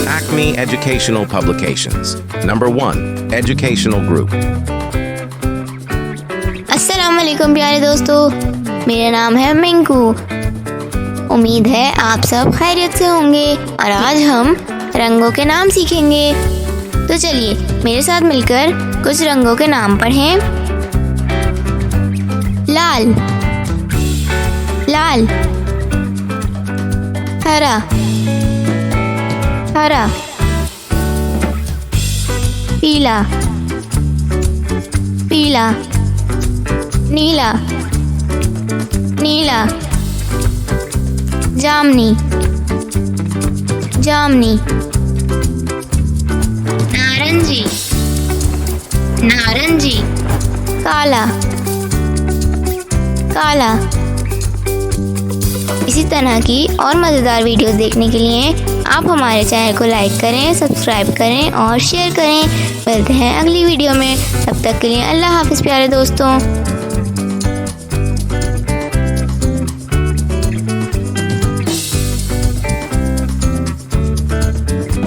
Acme Educational Publications. Number 1. Educational Group. अस्सलाम वालेकुम प्यारे दोस्तों, मेरा नाम है मिंकू। उम्मीद है आप सब खैरियत से होंगे और आज हम रंगों के नाम सीखेंगे। तो चलिए मेरे साथ मिलकर कुछ रंगों के नाम पढ़ें। लाल, लाल। हरा, हरा। पीला, पीला। नीला, नीला। जामनी, जामनी। नारंगी, नारंगी। काला, काला। इसी तरह की और मज़ेदार वीडियोस देखने के लिए आप हमारे चैनल को लाइक करें, सब्सक्राइब करें और शेयर करें। मिलते हैं अगली वीडियो में, तब तक के लिए अल्लाह हाफ़िज़ प्यारे दोस्तों।